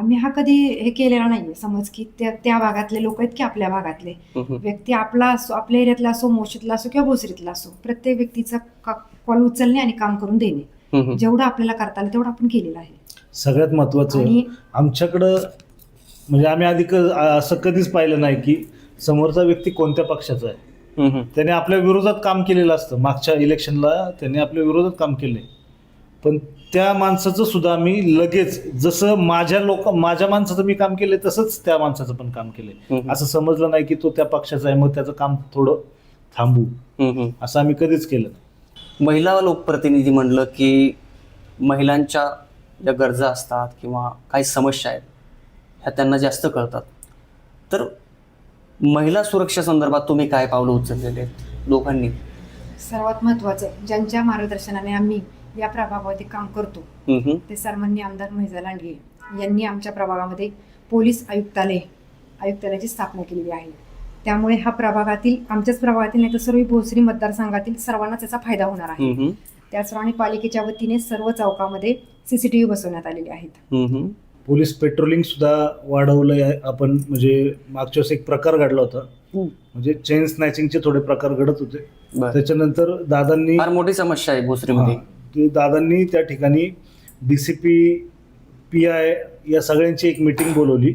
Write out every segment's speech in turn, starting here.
आम्ही हा कधी हे केलेला नाहीये. समज की त्या भागातले लोक आहेत की आपल्या भागातले व्यक्ती, आपला असो, आपल्या एरियातला असो, मोर्शीतला असो किंवा भोसरीतला असो, प्रत्येक व्यक्तीचा कॉल उचलणे आणि काम करून देणे, जेवढं आपल्याला करता आलं तेवढं आपण केलेलं आहे. सगळ्यात महत्वाचं आमच्याकडं म्हणजे आम्ही आधी असं कधीच पाहिलं नाही की समोरचा व्यक्ती कोणत्या पक्षाचा आहे. त्याने आपल्या विरोधात काम केलेलं असतं. मागच्या इलेक्शनला त्याने आपल्या विरोधात काम केलंय, पण त्या माणसाचं सुद्धा मी लगेच, जसं माझ्या माणसाचं मी काम केलंय तसंच त्या माणसाचं पण काम केलंय. असं समजलं नाही की तो त्या पक्षाचा आहे मग त्याचं काम थोडं थांबू, असं आम्ही कधीच केलं नाही. महिला लोकप्रतिनिधी म्हणलं की महिलांच्या ज्या गरजा असतात किंवा काही समस्या आहेत ह्या त्यांना जास्त कळतात. तर महिला सुरक्षा संदर्भात तुम्ही काय पावलं उचललेले आहेत लोकांनी? सर्वात महत्वाचं, ज्यांच्या मार्गदर्शनाने आम्ही या प्रभागामध्ये काम करतो ते सन्माननीय आमदार महिजा लांडगे यांनी आमच्या प्रभागामध्ये पोलीस आयुक्तालयाची स्थापना केलेली आहे. त्यामुळे हा प्रभागातील, आमच्याच प्रभागातील नाही तर सर्व भोसरी मतदारसंघातील सर्वांना त्याचा फायदा होणार आहे. त्याचप्रमाणे पालिकेच्या वतीने सर्व चौकामध्ये CCTV बसवण्यात आलेले आहेत. पोलीस पेट्रोलिंग सुद्धा वाढवलंय आपण. म्हणजे मागच्या वेळेस एक प्रकार घडला होता, म्हणजे चेन स्नॅचिंगचे थोडे प्रकार घडत होते. त्याच्यानंतर दादांनी, फार मोठी समस्या आहे भोसरीमध्ये, ते दादांनी त्या ठिकाणी DCP PI या सगळ्यांची एक मीटिंग बोलवली.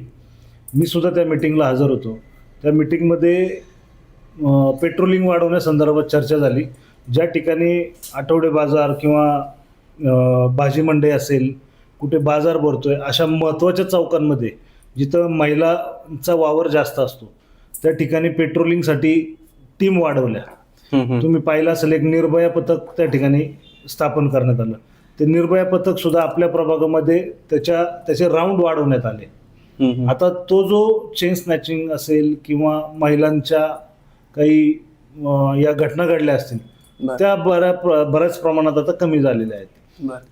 मी सुद्धा त्या मीटिंगला हजर होतो. त्या मीटिंगमध्ये पेट्रोलिंग वाढवण्यासंदर्भात चर्चा झाली. ज्या ठिकाणी आठवडे बाजार किंवा भाजी मंडई असेल, कुठे बाजार भरतोय, अशा महत्त्वाच्या चौकांमध्ये जिथं महिलांचा वावर जास्त असतो त्या ठिकाणी पेट्रोलिंगसाठी टीम वाढवल्या. तुम्ही पाहिलं असेल, एक निर्भया पथक त्या ठिकाणी स्थापन करण्यात आलं. ते निर्भया पथक सुद्धा आपल्या प्रभागामध्ये त्याचे राऊंड वाढवण्यात आले. आता तो जो चेन स्नॅचिंग असेल किंवा महिलांच्या काही या घटना घडल्या असतील त्या बऱ्याच प्रमाणात आता कमी झालेल्या आहेत.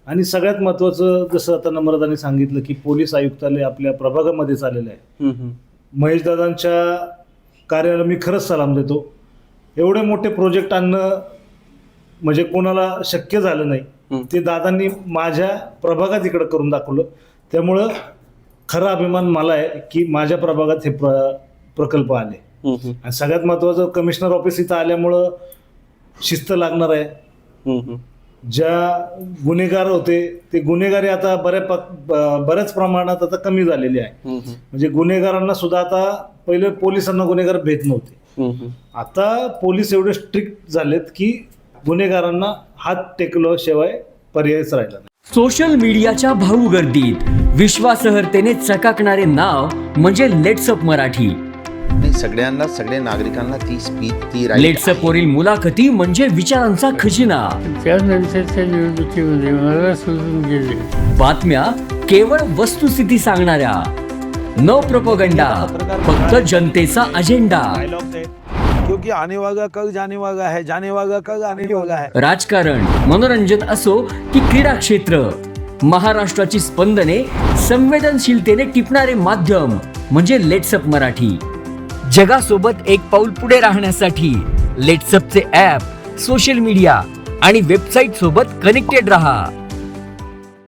आणि सगळ्यात महत्वाचं, जसं आता नम्रताने सांगितलं की पोलीस आयुक्तालय आपल्या प्रभागामध्येच आलेलं आहे. महेशदादांच्या कार्याला मी खरंच सलाम देतो. एवढे मोठे प्रोजेक्ट आणणं म्हणजे कोणाला शक्य झालं नाही. ते दादांनी माझ्या प्रभागात इकडं करून दाखवलं. त्यामुळं खरा अभिमान मला आहे की माझ्या प्रभागात हे प्रकल्प आले. आणि सगळ्यात महत्वाचं, कमिशनर ऑफिस इथं आल्यामुळं शिस्त लागणार आहे. ज्या गुन्हेगार होते ते गुन्हेगारी आता बऱ्याच प्रमाणात आता कमी झालेली आहे. म्हणजे गुन्हेगारांना सुद्धा, आता पहिले पोलिसांना गुन्हेगार भेट नव्हते, आता पोलीस एवढे स्ट्रिक्ट झालेत की गुन्हेगारांना हात टेकल्याशिवाय पर्यायच राहिला नाही. सोशल मीडियाच्या भाऊ गर्दीत विश्वासार्हतेने चकाकणारे नाव म्हणजे लेट्सअप मराठी. सगळ्या नागरिकांना ती स्पीच, ती लेट्सअप वरील मुलाखती म्हणजे विचारांचा खजिना. त्यानंतरच्या निवडणुकीमध्ये मला सोडून गेले. बातम्या केवळ वस्तुस्थिती सांगणाऱ्या, न प्रोपगंडा, फक्त जनतेचा अजेंडा. क्योंकि आने वाला कल जाने वाला है, जाने वाला कल आने वाला है. राजकारण, मनोरंजन असो की क्रीडा क्षेत्र, महाराष्ट्राची स्पंदने संवेदनशीलतेने टिपणारे माध्यम म्हणजे लेट्सअप मराठी. जगासोबत एक पाऊल पुढे राहण्यासाठी लेट्सअपचे ॲप, सोशल मीडिया आणि वेबसाईट सोबत कनेक्टेड रहा.